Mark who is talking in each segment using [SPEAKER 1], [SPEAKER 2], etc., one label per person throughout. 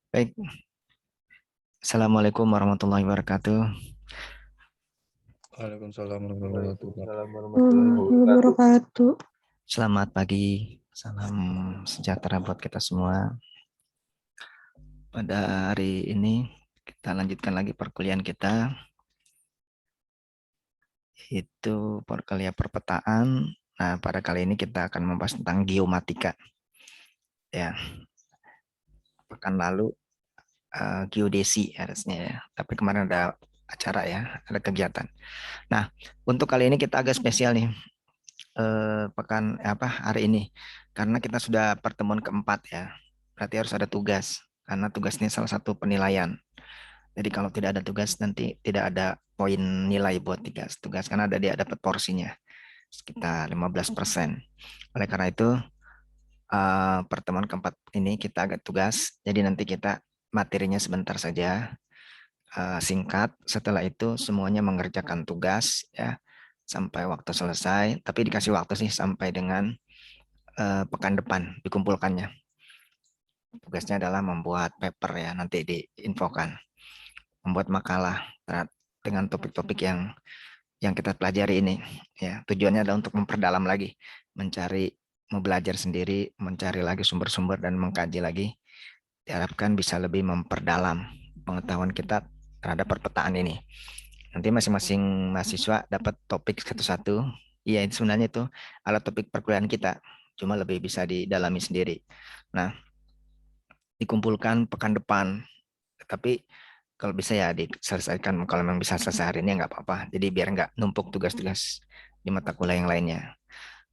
[SPEAKER 1] Baik, Assalamualaikum warahmatullahi wabarakatuh.
[SPEAKER 2] Waalaikumsalam warahmatullahi wabarakatuh.
[SPEAKER 3] Waalaikumsalam warahmatullahi wabarakatuh.
[SPEAKER 1] Selamat pagi, salam sejahtera buat kita semua. Pada hari ini kita lanjutkan lagi perkuliahan kita, yaitu perkuliahan perpetaan. Nah, pada kali ini kita akan membahas tentang geomatika. Ya, pekan lalu geodesi harusnya ya, tapi kemarin ada acara ya, ada kegiatan. Nah, untuk kali ini kita agak spesial nih, hari ini, karena kita sudah pertemuan keempat ya, berarti harus ada tugas, karena tugas ini salah satu penilaian. Jadi kalau tidak ada tugas nanti tidak ada poin nilai buat tugas karena dia dapat porsinya sekitar 15%. Oleh karena itu pertemuan keempat ini kita agak tugas, jadi nanti kita materinya sebentar saja, singkat. Setelah itu semuanya mengerjakan tugas ya sampai waktu selesai. Tapi dikasih waktu sih sampai dengan pekan depan dikumpulkannya. Tugasnya adalah membuat paper ya, nanti diinfokan. Membuat makalah dengan topik-topik yang kita pelajari ini. Ya, tujuannya adalah untuk memperdalam lagi, mau belajar sendiri, mencari lagi sumber-sumber dan mengkaji lagi. Diharapkan bisa lebih memperdalam pengetahuan kita terhadap perpetaan ini. Nanti masing-masing mahasiswa dapat topik satu-satu. Iya, itu sebenarnya itu alat topik perkuliahan kita, cuma lebih bisa didalami sendiri. Nah, dikumpulkan pekan depan. Tapi kalau bisa ya diselesaikan, kalau memang bisa selesai hari ini ya nggak apa-apa. Jadi biar nggak numpuk tugas-tugas di mata kuliah yang lainnya.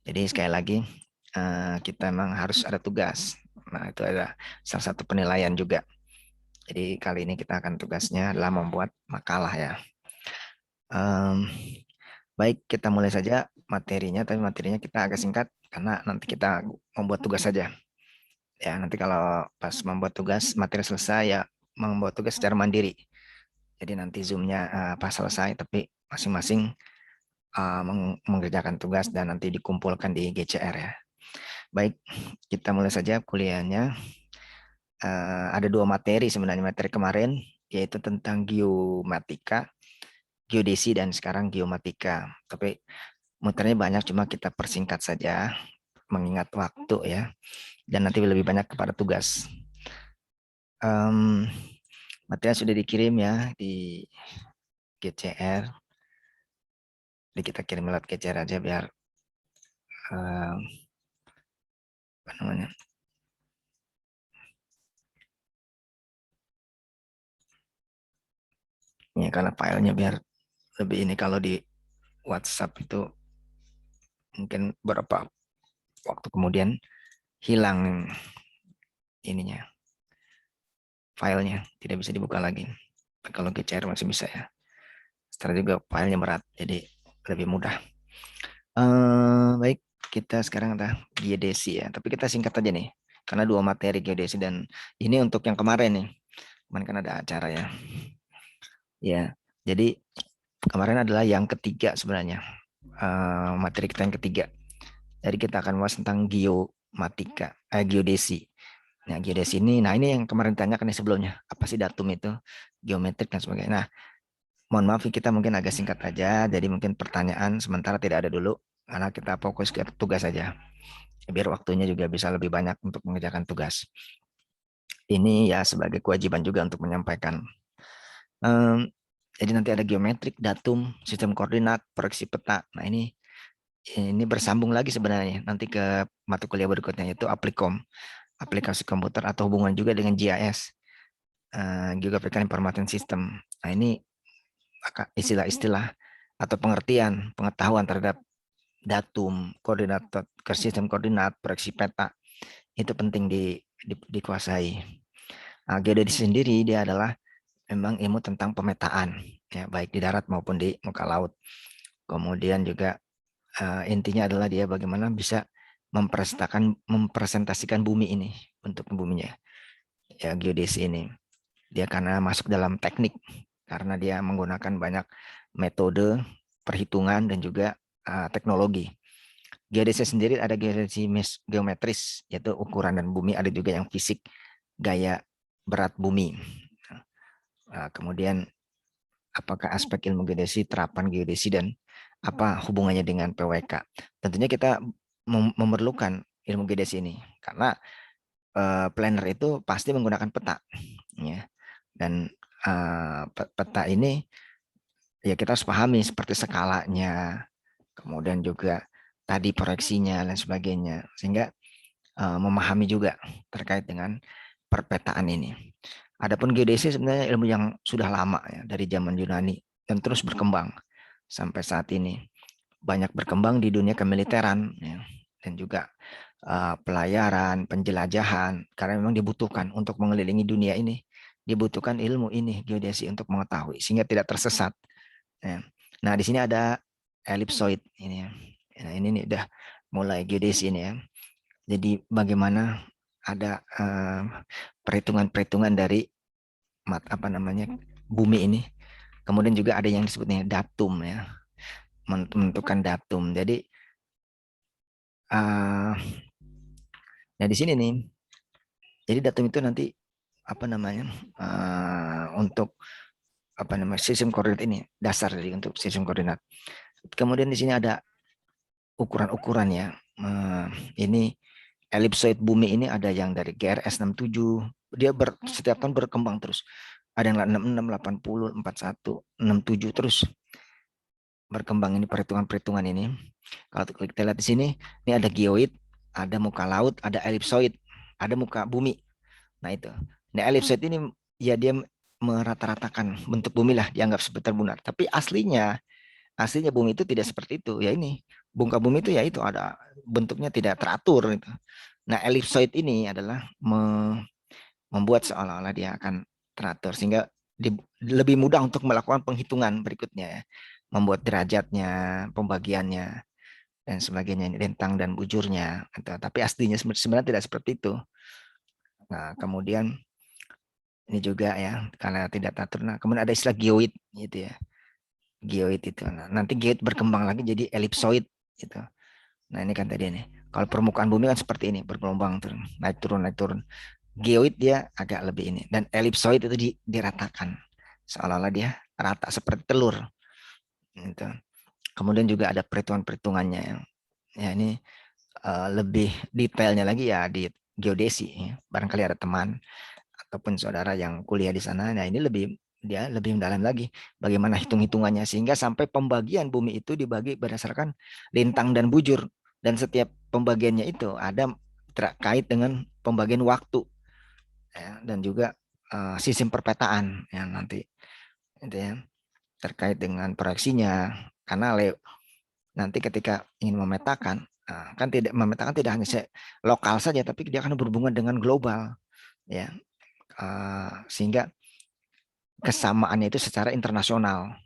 [SPEAKER 1] Jadi sekali lagi kita memang harus ada tugas. Nah, itu ada salah satu penilaian juga. Jadi kali ini kita akan tugasnya adalah membuat makalah ya. Baik, kita mulai saja materinya, tapi materinya kita agak singkat karena nanti kita membuat tugas saja. Ya, nanti kalau pas membuat tugas, materi selesai ya membuat tugas secara mandiri. Jadi nanti Zoom-nya pas selesai, tapi masing-masing mengerjakan tugas dan nanti dikumpulkan di GCR ya. Baik, kita mulai saja kuliahnya. Ada dua materi sebenarnya, materi kemarin yaitu tentang geomatika, geodesi dan sekarang geomatika. Tapi muternya banyak, cuma kita persingkat saja mengingat waktu ya. Dan nanti lebih banyak kepada tugas. Materi sudah dikirim ya di GCR. Jadi kita kirim lewat GCR aja biar apa namanya, ya karena filenya biar lebih ini. Kalau di WhatsApp itu mungkin beberapa waktu kemudian hilang ininya, filenya tidak bisa dibuka lagi. Kalau GCR masih bisa ya. Setelah juga filenya berat, jadi lebih mudah. Baik, kita sekarang ada geodesi ya. Tapi kita singkat aja nih, karena dua materi geodesi dan ini untuk yang kemarin nih. Kemarin kan ada acara ya. Ya, jadi kemarin adalah yang ketiga sebenarnya. Materi kita yang ketiga. Jadi kita akan bahas tentang geomatika, geodesi. Nah, geodesi ini, nah ini yang kemarin ditanyakan nih sebelumnya. Apa sih datum itu, geometrik dan sebagainya. Nah, mohon maaf kita mungkin agak singkat aja. Jadi mungkin pertanyaan sementara tidak ada dulu, karena kita fokus ke tugas saja. Biar waktunya juga bisa lebih banyak untuk mengerjakan tugas. Ini ya sebagai kewajiban juga untuk menyampaikan. Jadi nanti ada geometrik, datum, sistem koordinat, proyeksi peta. Nah ini bersambung lagi sebenarnya nanti ke mata kuliah berikutnya, yaitu Aplikom, aplikasi komputer atau hubungan juga dengan GIS, Geographical Information System. Nah ini istilah-istilah atau pengetahuan terhadap datum, koordinat, sistem koordinat, proyeksi peta itu penting dikuasai. Nah, geodesi sendiri dia adalah memang ilmu tentang pemetaan ya, baik di darat maupun di muka laut. Kemudian juga intinya adalah dia bagaimana bisa mempresentasikan bumi ini, bentuk buminya. Ya, geodesi ini dia karena masuk dalam teknik, karena dia menggunakan banyak metode perhitungan dan juga teknologi. Geodesi sendiri ada geodesi geometris, yaitu ukuran dan bumi, ada juga yang fisik, gaya berat bumi. Kemudian apakah aspek ilmu geodesi, terapan geodesi, dan apa hubungannya dengan PWK? Tentunya kita memerlukan ilmu geodesi ini karena planner itu pasti menggunakan peta, ya. Dan peta ini ya kita harus pahami seperti skalanya, kemudian juga tadi proyeksinya dan sebagainya, sehingga memahami juga terkait dengan perpetaan ini. Adapun geodesi sebenarnya ilmu yang sudah lama ya, dari zaman Yunani dan terus berkembang sampai saat ini. Banyak berkembang di dunia kemiliteran ya, dan juga pelayaran, penjelajahan, karena memang dibutuhkan untuk mengelilingi dunia ini, dibutuhkan ilmu ini geodesi untuk mengetahui sehingga tidak tersesat. Ya. Nah, di sini ada ellipsoid ini ya. Nah, ini nih udah mulai geodesi ini ya. Jadi bagaimana ada perhitungan-perhitungan dari bumi ini. Kemudian juga ada yang disebutnya datum ya, menentukan datum. Jadi nah di sini nih, jadi datum itu nanti untuk sistem koordinat ini, dasar dari untuk sistem koordinat. Kemudian di sini ada ukuran-ukuran ya. Ini ellipsoid bumi ini ada yang dari GRS 67, dia setiap tahun berkembang terus. Ada yang 66, 80, 41, 67 terus berkembang ini perhitungan-perhitungan ini. Kalau kita lihat di sini, ini ada geoid, ada muka laut, ada ellipsoid, ada muka bumi. Nah itu. Nah ellipsoid ini ya dia merata-ratakan bentuk bumi lah, dianggap seperti benar. Tapi aslinya bumi itu tidak seperti itu. Ya ini, muka bumi itu ya itu ada bentuknya tidak teratur gitu. Nah ellipsoid ini adalah membuat seolah-olah dia akan teratur sehingga lebih mudah untuk melakukan penghitungan berikutnya ya. Membuat derajatnya, pembagiannya dan sebagainya, rentang dan bujurnya. Tapi aslinya sebenarnya tidak seperti itu. Nah, kemudian ini juga ya karena tidak teratur. Nah, kemudian ada istilah geoid gitu ya. Geoid itu. Nah, nanti geoid berkembang lagi jadi ellipsoid gitu. Nah, ini kan tadi nih. Kalau permukaan bumi kan seperti ini, bergelombang turun, naik turun, naik turun. Geoid dia agak lebih ini, dan ellipsoid itu diratakan seolah-olah dia rata seperti telur gitu. Kemudian juga ada perhitungan-perhitungannya yang ya ini lebih detailnya lagi ya di geodesi ya. Barangkali ada teman ataupun saudara yang kuliah di sana, nah ini dia lebih mendalam lagi bagaimana hitung-hitungannya sehingga sampai pembagian bumi itu dibagi berdasarkan lintang dan bujur, dan setiap pembagiannya itu ada terkait dengan pembagian waktu ya, dan juga sistem perpetaan yang nanti itu ya, terkait dengan proyeksinya karena nanti ketika ingin memetakan kan tidak hanya lokal saja tapi dia akan berhubungan dengan global ya, sehingga kesamaannya itu secara internasional,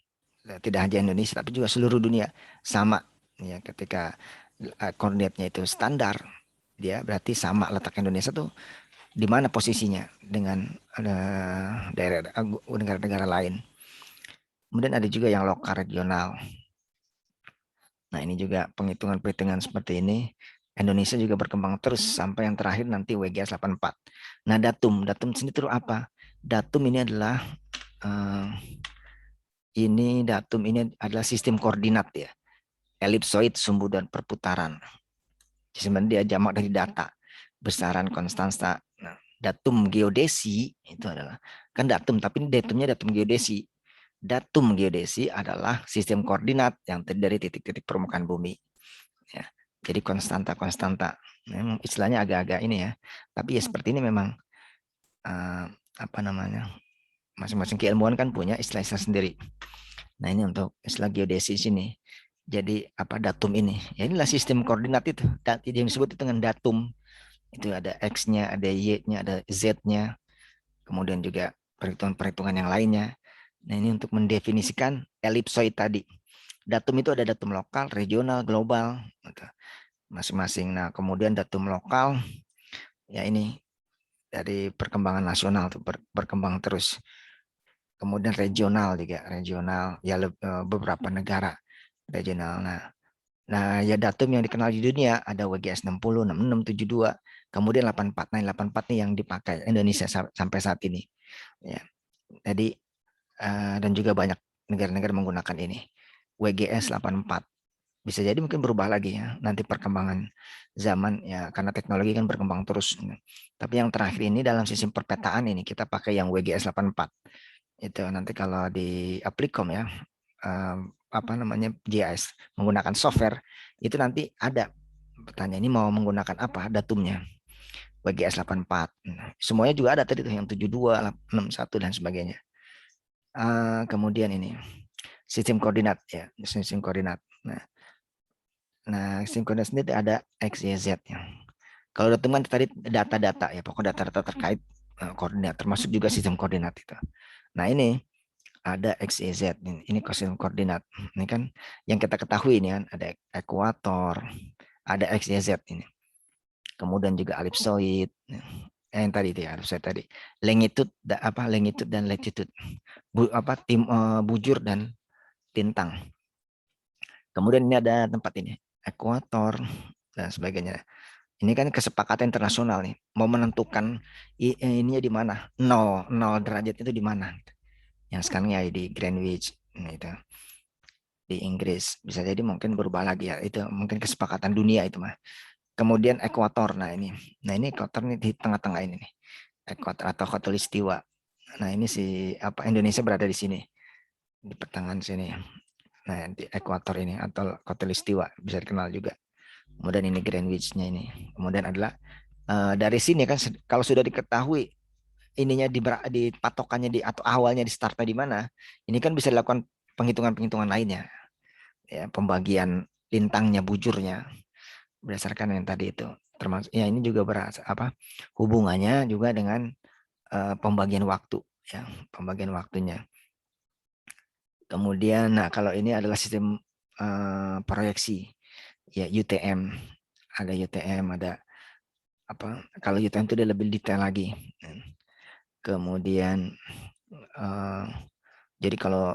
[SPEAKER 1] tidak hanya Indonesia tapi juga seluruh dunia sama ya. Ketika koordinatnya itu standar, dia berarti sama letak Indonesia tuh di mana posisinya dengan daerah negara-negara lain. Kemudian ada juga yang lokal regional. Nah ini juga penghitungan-perhitungan seperti ini. Indonesia juga berkembang terus sampai yang terakhir nanti WGS 84. Nah datum sini terus apa? Datum ini adalah sistem koordinat ya. Elipsoid, sumbu dan perputaran. Sebenarnya dia jamak dari data, besaran, konstanta. Nah, datum geodesi itu adalah kan datum, tapi ini datumnya datum geodesi. Datum geodesi adalah sistem koordinat yang terdiri dari titik-titik permukaan bumi. Ya, jadi konstanta. Memang istilahnya agak-agak ini ya. Tapi ya seperti ini memang masing-masing keilmuan kan punya istilah-istilah sendiri. Nah ini untuk istilah geodesi sini. Jadi datum ini? Ya inilah sistem koordinat itu. Yang disebut itu dengan datum. Itu ada X-nya, ada Y-nya, ada Z-nya. Kemudian juga perhitungan-perhitungan yang lainnya. Nah ini untuk mendefinisikan elipsoid tadi. Datum itu ada datum lokal, regional, global, masing-masing. Nah kemudian datum lokal, ya ini dari perkembangan nasional tuh berkembang terus. Kemudian regional juga, ya beberapa negara regional. Nah ya datum yang dikenal di dunia ada WGS 60, 66, 72. Kemudian 84. Nah, 84 nih yang dipakai Indonesia sampai saat ini. Ya. Jadi dan juga banyak negara-negara menggunakan ini. WGS 84. Bisa jadi mungkin berubah lagi ya nanti perkembangan zaman ya karena teknologi kan berkembang terus. Tapi yang terakhir ini dalam sistem perpetaan ini kita pakai yang WGS 84. Itu nanti kalau di Aplicom ya apa namanya GIS menggunakan software itu nanti ada pertanyaan ini mau menggunakan apa datumnya WGS 84. Semuanya juga ada tadi tuh yang 72, 61 dan sebagainya. Kemudian ini sistem koordinat ya, sistem koordinat. Nah, sistem koordinat sendiri ada X, Y, Z ya. Kalau datum kan tadi data-data ya, pokoknya data-data terkait koordinat, termasuk juga sistem koordinat itu. Nah ini ada X, Y, Z, ini sistem koordinat. Ini kan yang kita ketahui ini kan ada ekuator, ada X, Y, Z ini. Kemudian juga ellipsoid, yang tadi itu ya, ellipsoid tadi. Longitude, longitude dan latitude, bujur dan lintang. Kemudian ini ada tempat ini, ekuator dan sebagainya. Ini kan kesepakatan internasional nih, mau menentukan ininya di mana, 0 derajat itu di mana. Yang sekarang ya di Greenwich, itu di Inggris. Bisa jadi mungkin berubah lagi ya, itu mungkin kesepakatan dunia itu mah. Kemudian ekuator, nah ini ekuator ini di tengah-tengah ini nih, ekuator atau khatulistiwa. Nah ini si Indonesia berada di sini, di pertengahan sini. Nah di ekuator ini atau khatulistiwa bisa dikenal juga. Kemudian ini Greenwich-nya ini. Kemudian adalah dari sini kan kalau sudah diketahui ininya di patokannya atau awalnya di startnya di mana, ini kan bisa dilakukan penghitungan-penghitungan lainnya. Ya, pembagian lintangnya, bujurnya berdasarkan yang tadi itu. Termasuk ya ini juga hubungannya juga dengan pembagian waktu ya, pembagian waktunya. Kemudian kalau ini adalah sistem proyeksi ya UTM. Ada UTM, ada kalau UTM itu dia lebih detail lagi. Kemudian jadi kalau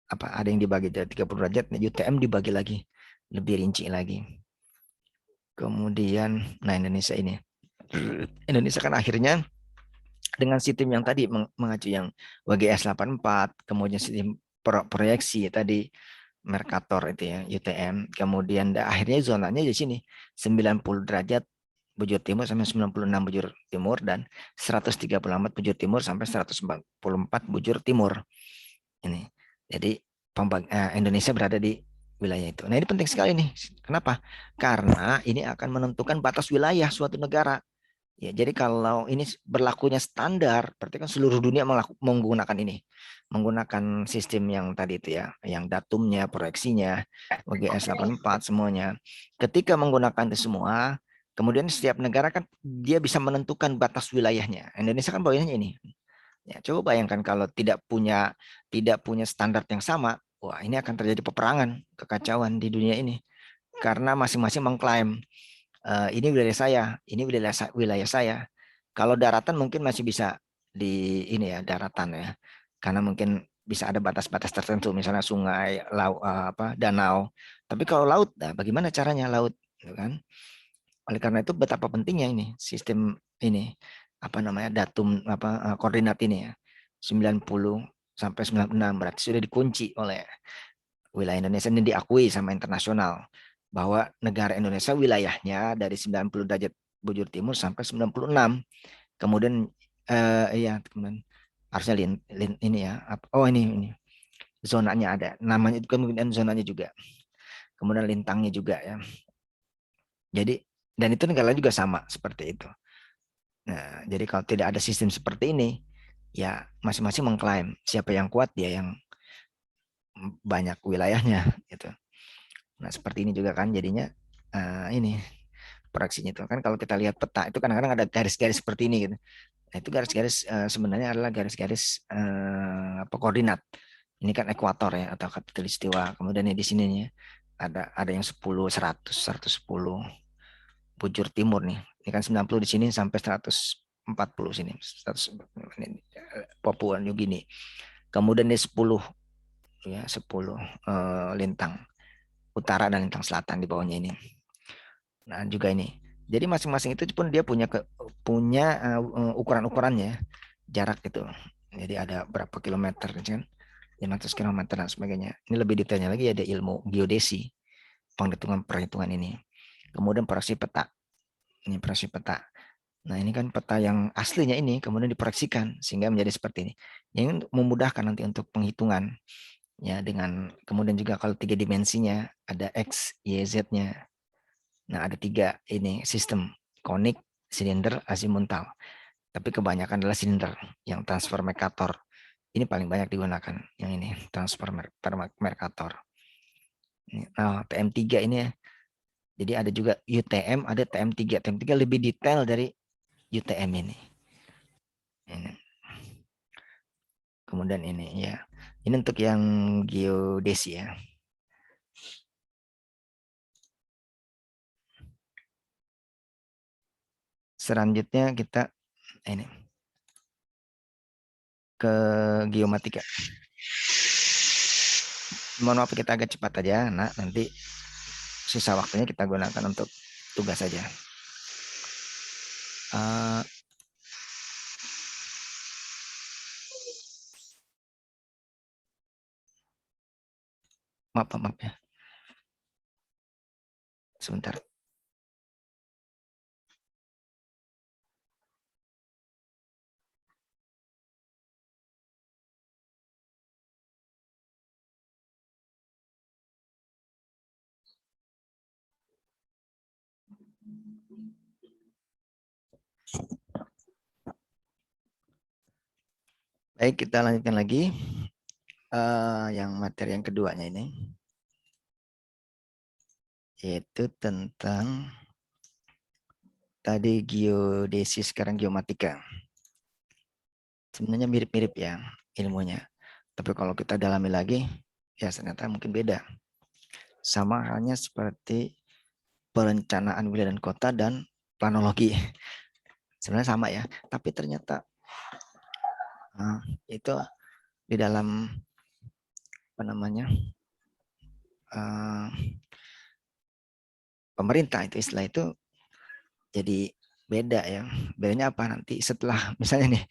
[SPEAKER 1] ada yang dibagi dari 30 derajat, UTM dibagi lagi lebih rinci lagi. Kemudian Indonesia ini. Indonesia kan akhirnya dengan sistem yang tadi mengacu yang WGS 84, kemudian sistem proyeksi tadi Mercator itu ya, UTM. Kemudian akhirnya zonanya di sini 90 derajat bujur timur sampai 96 bujur timur dan 134 bujur timur sampai 144 bujur timur. Ini. Jadi Indonesia berada di wilayah itu. Nah, ini penting sekali nih. Kenapa? Karena ini akan menentukan batas wilayah suatu negara. Ya, jadi kalau ini berlakunya standar, berarti kan seluruh dunia menggunakan ini, menggunakan sistem yang tadi itu ya, yang datumnya, proyeksinya, WGS 84 semuanya. Ketika menggunakan itu semua, kemudian setiap negara kan dia bisa menentukan batas wilayahnya. Indonesia kan wilayahnya ini. Ya, coba bayangkan kalau tidak punya standar yang sama, wah ini akan terjadi peperangan, kekacauan di dunia ini. Karena masing-masing mengklaim ini wilayah saya, ini wilayah saya. Kalau daratan mungkin masih bisa di ini ya daratan ya, karena mungkin bisa ada batas-batas tertentu, misalnya sungai, danau. Tapi kalau laut, nah bagaimana caranya laut, gitu kan? Oleh karena itu betapa pentingnya ini sistem ini datum koordinat ini ya 90 sampai 96 berarti sudah dikunci oleh wilayah Indonesia ini diakui sama internasional bahwa negara Indonesia wilayahnya dari 90 derajat bujur timur sampai 96. Kemudian kemudian harusnya ini ya. Ini zonanya ada. Namanya itu kemudian zonanya juga. Kemudian lintangnya juga ya. Jadi dan itu negara juga sama seperti itu. Nah, jadi kalau tidak ada sistem seperti ini, ya masing-masing mengklaim siapa yang kuat dia yang banyak wilayahnya gitu. Nah, seperti ini juga kan jadinya ini proyeksinya itu kan kalau kita lihat peta itu kadang-kadang ada garis-garis seperti ini gitu. Nah, itu garis-garis sebenarnya adalah garis-garis koordinat. Ini kan ekuator ya atau khatulistiwa. Kemudian di sini nih ada yang 10, 100, 110 bujur timur nih. Ini kan 90 di sini sampai 140 sini. 100 Papua New Guinea. Kemudian di 10 ya 10 lintang utara dan lintang selatan di bawahnya ini. Nah, juga ini Jadi masing-masing itu pun dia punya ukuran-ukurannya, jarak itu. Jadi ada berapa kilometer kan? 500 kilometer dan sebagainya. Ini lebih detailnya lagi ada ilmu geodesi, perhitungan ini. Kemudian proyeksi peta. Ini proyeksi peta. Nah, ini kan peta yang aslinya ini kemudian diproyeksikan sehingga menjadi seperti ini. Yang memudahkan nanti untuk penghitungan ya, dengan kemudian juga kalau 3 dimensinya ada X, Y, Z-nya. Nah, ada 3 ini sistem konik, silinder, azimutal. Tapi kebanyakan adalah silinder yang transfer Mercator. Ini paling banyak digunakan yang ini transfer Mercator. Nah, TM3 ini ya. Jadi ada juga UTM, ada TM3. TM3 lebih detail dari UTM ini. Kemudian ini ya. Ini untuk yang geodesi ya. Selanjutnya kita ini ke geomatika. Mohon maaf kita agak cepat aja. Nah, nanti sisa waktunya kita gunakan untuk tugas saja. Maaf ya. Sebentar. Baik, kita lanjutkan lagi. Yang materi yang keduanya ini. Yaitu tentang tadi geodesi, sekarang geomatika. Sebenarnya mirip-mirip ya ilmunya. Tapi kalau kita dalami lagi, ya ternyata mungkin beda. Sama halnya seperti perencanaan wilayah dan kota dan planologi. Sebenarnya sama ya, tapi ternyata itu di dalam apa namanya pemerintah itu istilah itu jadi beda ya. Bedanya apa nanti setelah misalnya nih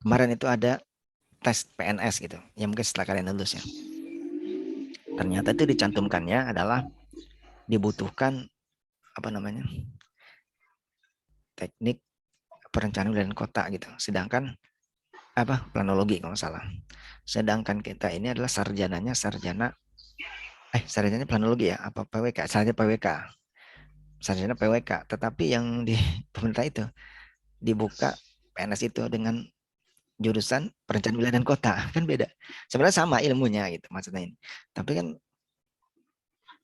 [SPEAKER 1] kemarin itu ada tes PNS gitu, ya mungkin setelah kalian lulus ya. Ternyata itu dicantumkannya adalah dibutuhkan apa namanya teknik perencanaan wilayah dan kota gitu. Sedangkan apa planologi kalau salah. Sedangkan kita ini adalah sarjananya sarjana planologi ya, apa PWK, sarjana PWK. Sarjana PWK, tetapi yang di pemerintah itu dibuka PNS itu dengan jurusan perencanaan wilayah dan kota, kan beda. Sebenarnya sama ilmunya gitu maksudnya ini. Tapi kan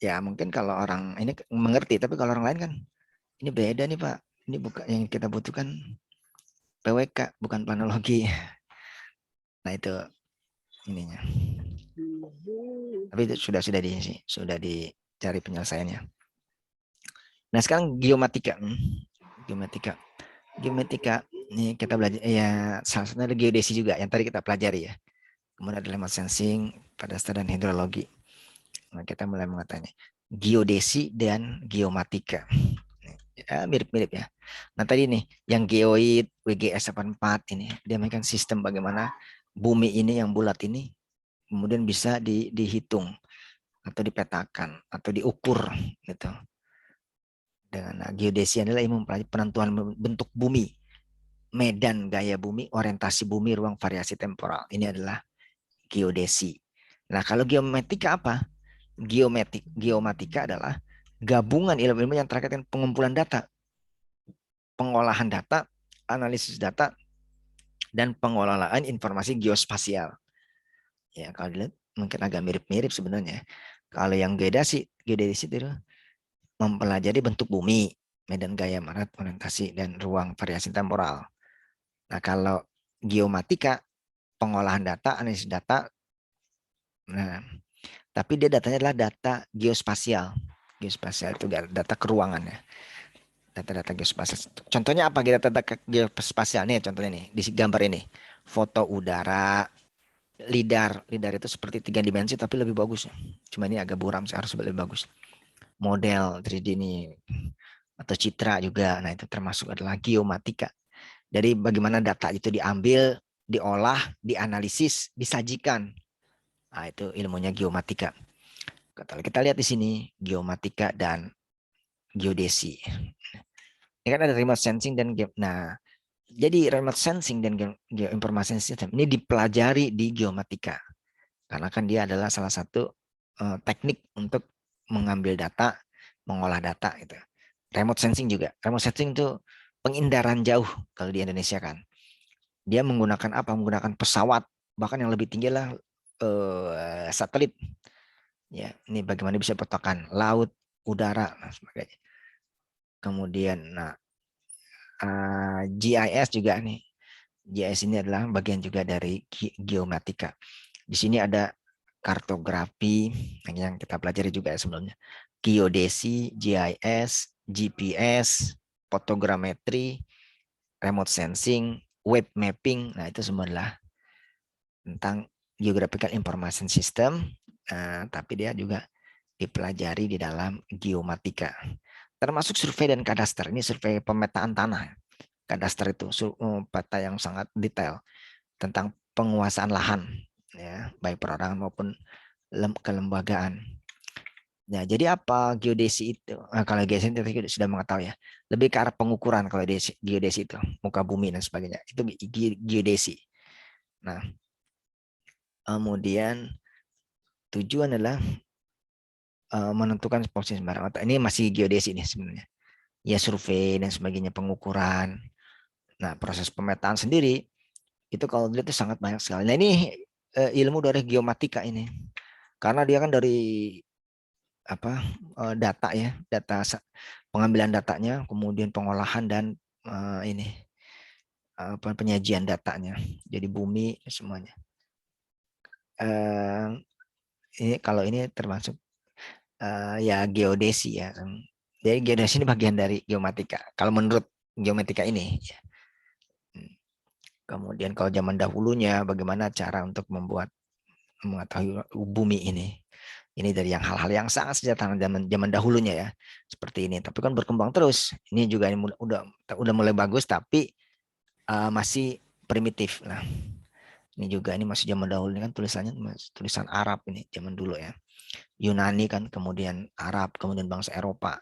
[SPEAKER 1] ya mungkin kalau orang ini mengerti, tapi kalau orang lain kan ini beda nih Pak. Ini bukan yang kita butuhkan PWK, bukan planologi. Nah itu ininya. Tapi itu sudah dicari penyelesaiannya. Nah sekarang geomatika. Geomatika ini kita belajar ya, salah satunya ada geodesi juga yang tadi kita pelajari ya. Kemudian ada remote sensing, pedestal dan hidrologi. Nah, kita mulai mengatakannya geodesi dan geomatika. Ya, mirip-mirip ya. Nah tadi nih yang geoid WGS 84 ini dia mainkan sistem bagaimana bumi ini yang bulat ini kemudian bisa dihitung atau dipetakan atau diukur gitu. Dengan geodesi adalah ilmu mempelajari penentuan bentuk bumi, medan gaya bumi, orientasi bumi, ruang variasi temporal. Ini adalah geodesi. Nah, kalau geomatika apa? Geomatika adalah gabungan ilmu-ilmu yang terkait dengan pengumpulan data, pengolahan data, analisis data, dan pengelolaan informasi geospasial. Ya, kalau dilihat mungkin agak mirip-mirip sebenarnya. Kalau yang geodesi itu mempelajari bentuk bumi, medan gaya marat, orientasi, dan ruang variasi temporal. Nah, kalau geomatika, pengolahan data, analisis data, nah, tapi dia datanya adalah data geospasial. Geospasial itu data keruangan ya. Data-data geospasial. Contohnya apa data geospasial? Nih contohnya nih, di gambar ini. Foto udara, lidar. Lidar itu seperti 3 dimensi tapi lebih bagus. Cuma ini agak buram, harus lebih bagus. Model 3D ini atau citra juga. Nah, itu termasuk adalah geomatika. Dari bagaimana data itu diambil, diolah, dianalisis, disajikan. Nah, itu ilmunya geomatika. Kalau kita lihat di sini, geomatika dan geodesi. Ini kan ada remote sensing dan nah, jadi remote sensing dan geoinformation system ini dipelajari di geomatika. Karena kan dia adalah salah satu teknik untuk mengambil data, mengolah data itu. Remote sensing juga. Remote sensing itu pengindaran jauh kalau di Indonesia kan. Dia menggunakan apa? Menggunakan pesawat, bahkan yang lebih tinggi lah satelit. Ya, ini bagaimana bisa petokan laut, udara, dan sebagainya. Kemudian, nah, GIS juga nih. GIS ini adalah bagian juga dari geomatika. Di sini ada kartografi yang kita pelajari juga sebelumnya. Geodesi, GIS, GPS, fotogrametri, remote sensing, web mapping. Nah, itu semua adalah tentang geographical information system, tapi dia juga dipelajari di dalam geomatika. Termasuk survei dan kadaster. Ini survei pemetaan tanah. Kadaster itu peta yang sangat detail tentang penguasaan lahan, ya, baik perorangan maupun kelembagaan. Ya, jadi apa geodesi itu? Nah, kalau geodesi itu sudah mengetahui ya. Lebih ke arah pengukuran kalau geodesi itu, muka bumi dan sebagainya. Itu geodesi. Nah, kemudian tujuan adalah menentukan posisi barang. Ini masih geodesi nih sebenarnya. Ya, survei dan sebagainya, pengukuran. Nah, proses pemetaan sendiri itu kalau dilihat itu sangat banyak sekali. Nah, ini ilmu dari geomatika ini. Karena dia kan dari apa data ya, data pengambilan datanya, kemudian pengolahan dan ini penyajian datanya. Jadi bumi semuanya. Ini kalau ini termasuk ya geodesi ya. Jadi geodesi ini bagian dari geomatika. Kalau menurut geomatika ini. Ya. Kemudian kalau zaman dahulunya bagaimana cara untuk mengetahui bumi ini. Ini dari yang hal-hal yang sangat sederhana zaman dahulunya ya. Seperti ini. Tapi kan berkembang terus. Ini juga ini udah mulai bagus tapi masih primitif. Nah, ini masih zaman dahulu ini kan tulisannya tulisan Arab ini zaman dulu ya. Yunani kan, kemudian Arab, kemudian bangsa Eropa.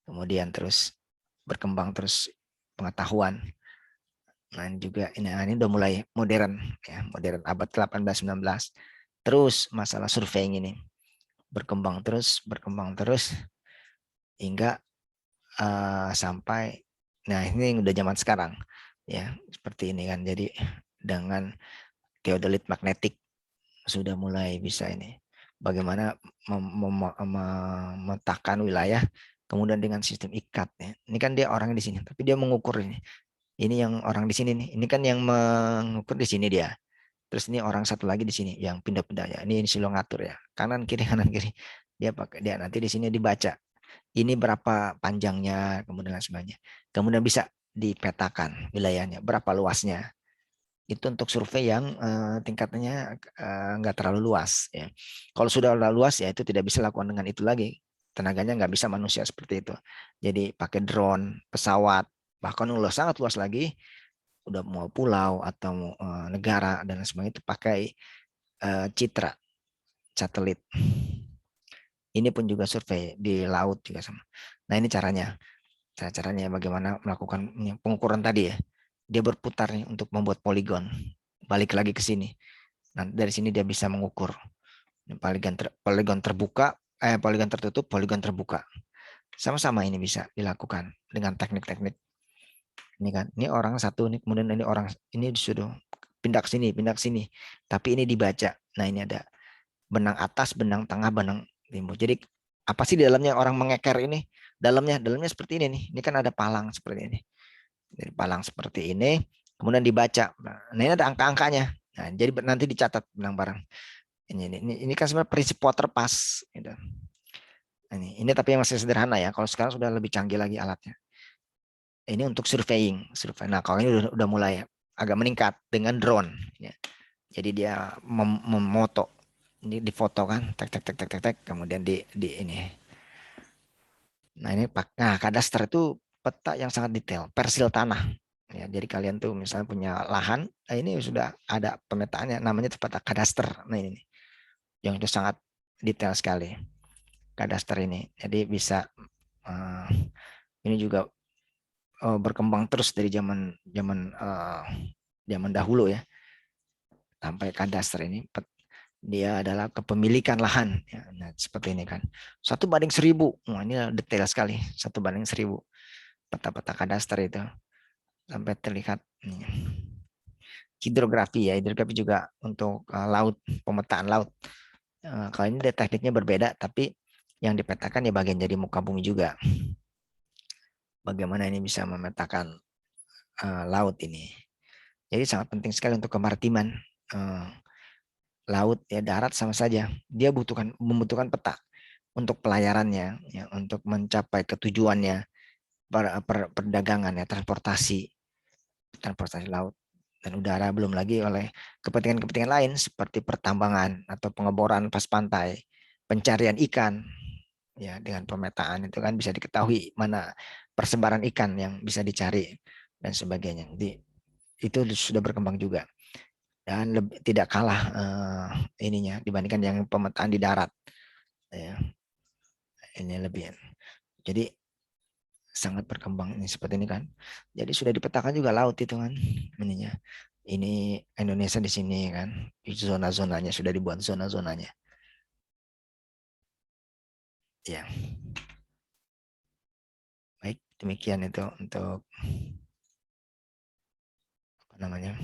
[SPEAKER 1] Kemudian terus berkembang terus pengetahuan. Nah, ini juga ini udah mulai modern ya, modern abad ke-18 19. Terus masalah surveying ini berkembang terus hingga sampai nah ini udah zaman sekarang ya, seperti ini kan. Jadi dengan theodolit magnetik sudah mulai bisa ini bagaimana memetakan wilayah, kemudian dengan sistem ikat ya. Ini kan dia orangnya di sini tapi dia mengukur ini. Ini yang orang di sini nih. Ini kan yang mengukur di sini dia. Terus ini orang satu lagi di sini yang pindah-pindah ya. Ini silo ngatur ya. Kanan kiri kanan kiri. Dia nanti di sini dibaca. Ini berapa panjangnya, kemudian sebagainya. Kemudian bisa dipetakan wilayahnya, berapa luasnya. Itu untuk survei yang tingkatnya nggak terlalu luas ya. Kalau sudah luas ya itu tidak bisa lakukan dengan itu lagi. Tenaganya nggak bisa manusia seperti itu. Jadi pakai drone, pesawat, bahkan udah sangat luas lagi, udah mau pulau atau negara dan sebagainya itu pakai citra satelit. Ini pun juga survei di laut juga sama. Nah ini caranya bagaimana melakukan pengukuran tadi ya. Dia berputar nih untuk membuat poligon. Balik lagi ke sini. Nah dari sini dia bisa mengukur poligon terbuka, poligon tertutup, poligon terbuka. Sama-sama ini bisa dilakukan dengan teknik-teknik. Ini kan, ini orang satu nih, kemudian ini orang ini disuruh pindah ke sini. Tapi ini dibaca. Nah ini ada benang atas, benang tengah, benang timur. Jadi apa sih di dalamnya orang mengeker ini? Dalamnya seperti ini nih. Ini kan ada palang seperti ini. Jadi palang seperti ini, kemudian dibaca. Nah ini ada angka-angkanya. Nah, jadi nanti dicatat benang barang. Ini kan sebenarnya prinsip waterpass. Gitu. Ini tapi yang masih sederhana ya. Kalau sekarang sudah lebih canggih lagi alatnya. Ini untuk surveying. Nah kalau ini udah mulai agak meningkat dengan drone. Ya. Jadi dia memoto, ini difoto kan, tek, kemudian di ini Nah, ini kadaster itu peta yang sangat detail, persil tanah. Ya, jadi kalian tuh misalnya punya lahan, nah ini sudah ada pemetaannya, namanya itu peta kadaster. Nah ini yang itu sangat detail sekali kadaster ini. Jadi bisa ini juga berkembang terus dari zaman dahulu ya sampai kadaster ini dia adalah kepemilikan lahan. Ya, nah, seperti ini kan 1:1000. Wah, ini detail sekali 1:1000 peta-peta kadaster itu sampai terlihat hidrografi ya, hidrografi juga untuk laut, pemetaan laut. Kalau ini tekniknya berbeda, tapi yang dipetakan ya bagian dari muka bumi juga. Bagaimana ini bisa memetakan laut ini. Jadi sangat penting sekali untuk kemaritiman. Laut ya, darat sama saja. Dia membutuhkan peta untuk pelayarannya, ya, untuk mencapai ketujuannya, perdagangan ya, transportasi laut dan udara, belum lagi oleh kepentingan-kepentingan lain seperti pertambangan atau pengeboran pas pantai, pencarian ikan. Ya, dengan pemetaan itu kan bisa diketahui mana persebaran ikan yang bisa dicari dan sebagainya. Jadi itu sudah berkembang juga dan tidak kalah ininya dibandingkan yang pemetaan di darat. Ya, ini lebih. Jadi sangat berkembang ini seperti ini kan. Jadi sudah dipetakan juga laut itu kan ininya. Ini Indonesia di sini kan. Zona-zonanya sudah dibuat zona-zonanya. Ya. Baik, demikian itu untuk apa namanya?